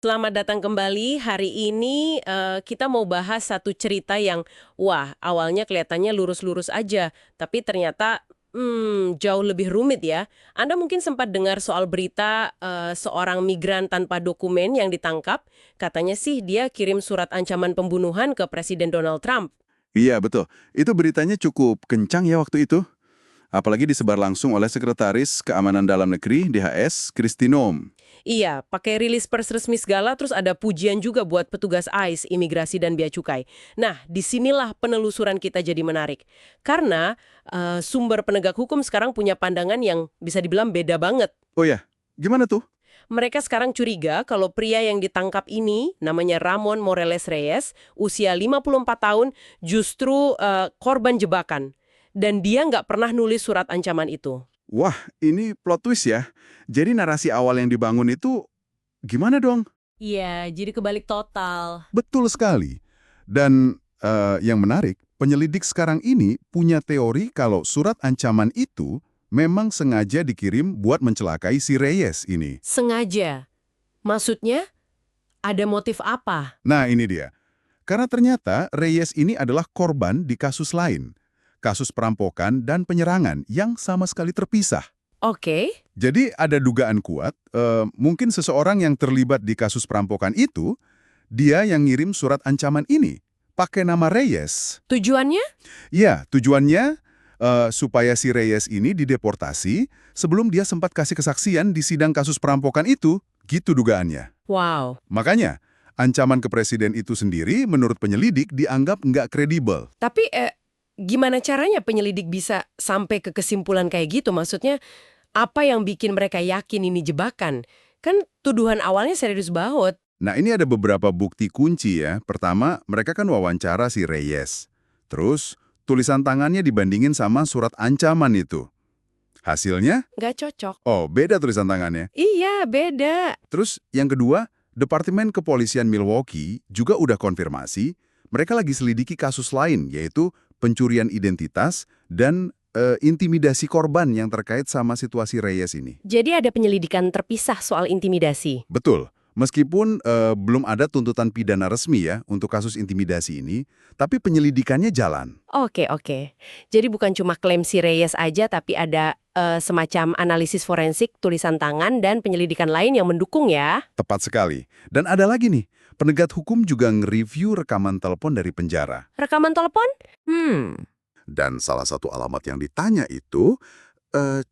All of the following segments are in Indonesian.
selamat datang kembali. Hari ini kita mau bahas satu cerita yang, wah, awalnya kelihatannya lurus-lurus aja, tapi ternyata jauh lebih rumit ya. Anda mungkin sempat dengar soal berita seorang migran tanpa dokumen yang ditangkap. Katanya sih dia kirim surat ancaman pembunuhan ke Presiden Donald Trump. Iya, betul. Itu beritanya cukup kencang ya waktu itu. Apalagi disebar langsung oleh Sekretaris Keamanan Dalam Negeri (DHS) Kristi Noem. Iya, pakai rilis pers resmi segala, terus ada pujian juga buat petugas ICE, imigrasi dan bea cukai. Nah, disinilah penelusuran kita jadi menarik. Karena sumber penegak hukum sekarang punya pandangan yang bisa dibilang beda banget. Oh ya, gimana tuh? Mereka sekarang curiga kalau pria yang ditangkap ini, namanya Ramon Morales Reyes, usia 54 tahun, justru korban jebakan. Dan dia nggak pernah nulis surat ancaman itu. Wah, ini plot twist ya. Jadi narasi awal yang dibangun itu gimana dong? Iya, jadi kebalik total. Betul sekali. Dan yang menarik, penyelidik sekarang ini punya teori kalau surat ancaman itu memang sengaja dikirim buat mencelakai si Reyes ini. Sengaja. Maksudnya, ada motif apa? Nah, ini dia. Karena ternyata Reyes ini adalah korban di kasus lain. Kasus perampokan dan penyerangan yang sama sekali terpisah. Oke. Jadi ada dugaan kuat, mungkin seseorang yang terlibat di kasus perampokan itu, dia yang ngirim surat ancaman ini, pakai nama Reyes. Tujuannya? Ya, tujuannya supaya si Reyes ini dideportasi sebelum dia sempat kasih kesaksian di sidang kasus perampokan itu, gitu dugaannya. Wow. Makanya, ancaman ke presiden itu sendiri menurut penyelidik dianggap nggak kredibel. Tapi gimana caranya penyelidik bisa sampai ke kesimpulan kayak gitu? Maksudnya, apa yang bikin mereka yakin ini jebakan? Kan tuduhan awalnya serius banget. Nah, ini ada beberapa bukti kunci ya. Pertama, mereka kan wawancara si Reyes. Terus, tulisan tangannya dibandingin sama surat ancaman itu. Hasilnya? Nggak cocok. Oh, beda tulisan tangannya. Iya, beda. Terus, yang kedua, Departemen Kepolisian Milwaukee juga udah konfirmasi mereka lagi selidiki kasus lain, yaitu pencurian identitas dan intimidasi korban yang terkait sama situasi Reyes ini. Jadi ada penyelidikan terpisah soal intimidasi. Betul. Meskipun belum ada tuntutan pidana resmi ya untuk kasus intimidasi ini, tapi penyelidikannya jalan. Oke. Jadi bukan cuma klaim si Reyes aja, tapi ada semacam analisis forensik, tulisan tangan, dan penyelidikan lain yang mendukung ya. Tepat sekali. Dan ada lagi nih, penegak hukum juga nge-review rekaman telepon dari penjara. Rekaman telepon? Dan salah satu alamat yang ditanya itu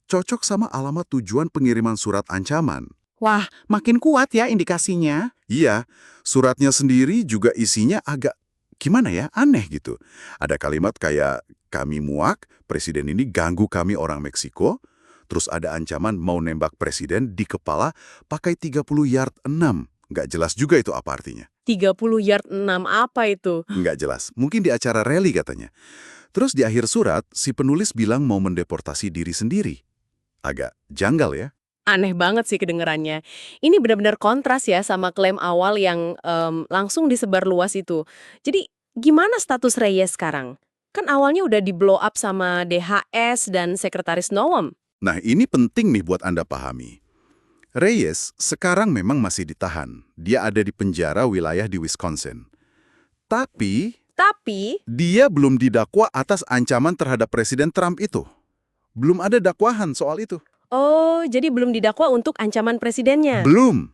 cocok sama alamat tujuan pengiriman surat ancaman. Wah, makin kuat ya indikasinya. Iya, suratnya sendiri juga isinya agak gimana ya, aneh gitu. Ada kalimat kayak, kami muak, presiden ini ganggu kami orang Meksiko, terus ada ancaman mau nembak presiden di kepala pakai 30 yard 6. Nggak jelas juga itu apa artinya. 30 yard 6 apa itu? Nggak jelas, mungkin di acara rally katanya. Terus di akhir surat, si penulis bilang mau mendeportasi diri sendiri. Agak janggal ya. Aneh banget sih kedengerannya. Ini benar-benar kontras ya sama klaim awal yang langsung disebar luas itu. Jadi gimana status Reyes sekarang? Kan awalnya udah di-blow up sama DHS dan Sekretaris Noem. Nah, ini penting nih buat Anda pahami. Reyes sekarang memang masih ditahan. Dia ada di penjara wilayah di Wisconsin. Tapi dia belum didakwa atas ancaman terhadap Presiden Trump itu. Belum ada dakwahan soal itu. Oh, jadi belum didakwa untuk ancaman presidennya? Belum.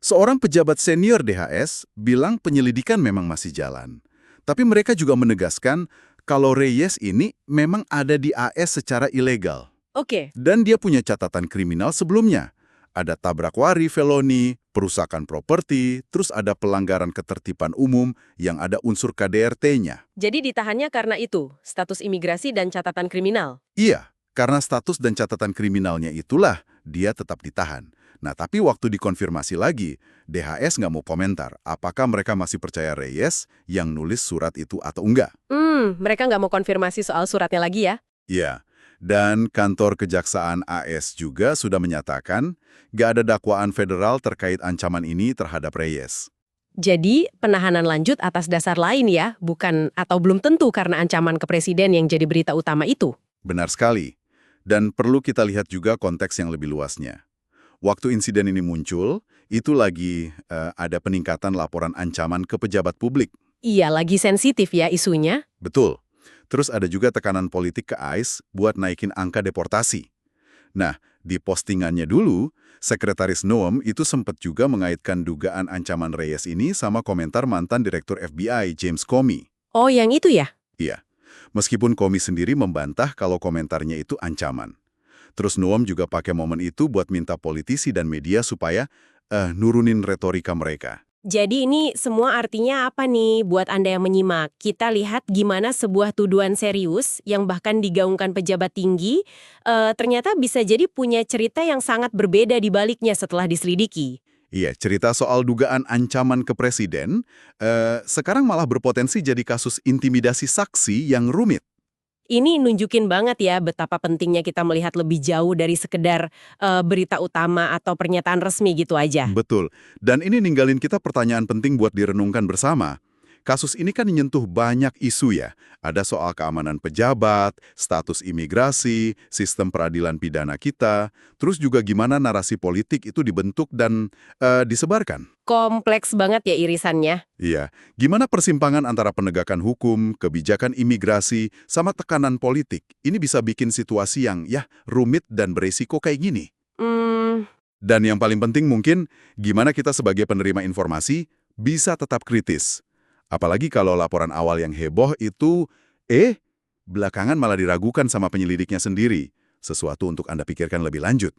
Seorang pejabat senior DHS bilang penyelidikan memang masih jalan. Tapi mereka juga menegaskan kalau Reyes ini memang ada di AS secara ilegal. Oke. Dan dia punya catatan kriminal sebelumnya. Ada tabrak lari feloni, perusakan properti, terus ada pelanggaran ketertiban umum yang ada unsur KDRT-nya. Jadi ditahannya karena itu, status imigrasi dan catatan kriminal? Iya, karena status dan catatan kriminalnya itulah dia tetap ditahan. Nah, tapi waktu dikonfirmasi lagi, DHS nggak mau komentar apakah mereka masih percaya Reyes yang nulis surat itu atau enggak. Mereka nggak mau konfirmasi soal suratnya lagi ya? Iya, dan kantor kejaksaan AS juga sudah menyatakan nggak ada dakwaan federal terkait ancaman ini terhadap Reyes. Jadi penahanan lanjut atas dasar lain ya, bukan atau belum tentu karena ancaman ke presiden yang jadi berita utama itu. Benar sekali. Dan perlu kita lihat juga konteks yang lebih luasnya. Waktu insiden ini muncul, itu lagi ada peningkatan laporan ancaman ke pejabat publik. Iya, lagi sensitif ya isunya. Betul. Terus ada juga tekanan politik ke ICE buat naikin angka deportasi. Nah, di postingannya dulu, Sekretaris Noem itu sempat juga mengaitkan dugaan ancaman Reyes ini sama komentar mantan Direktur FBI, James Comey. Oh, yang itu ya? Iya, meskipun Comey sendiri membantah kalau komentarnya itu ancaman. Terus Noem juga pakai momen itu buat minta politisi dan media supaya nurunin retorika mereka. Jadi ini semua artinya apa nih buat Anda yang menyimak? Kita lihat gimana sebuah tuduhan serius yang bahkan digaungkan pejabat tinggi ternyata bisa jadi punya cerita yang sangat berbeda di baliknya setelah diselidiki. Iya, cerita soal dugaan ancaman ke presiden sekarang malah berpotensi jadi kasus intimidasi saksi yang rumit. Ini nunjukin banget ya betapa pentingnya kita melihat lebih jauh dari sekedar berita utama atau pernyataan resmi gitu aja. Betul. Dan ini ninggalin kita pertanyaan penting buat direnungkan bersama. Kasus ini kan menyentuh banyak isu ya. Ada soal keamanan pejabat, status imigrasi, sistem peradilan pidana kita, terus juga gimana narasi politik itu dibentuk dan disebarkan. Kompleks banget ya irisannya. Iya, gimana persimpangan antara penegakan hukum, kebijakan imigrasi, sama tekanan politik. Ini bisa bikin situasi yang rumit dan beresiko kayak gini. Hmm, Dan yang paling penting mungkin, gimana kita sebagai penerima informasi bisa tetap kritis. Apalagi kalau laporan awal yang heboh itu, belakangan malah diragukan sama penyelidiknya sendiri. Sesuatu untuk Anda pikirkan lebih lanjut.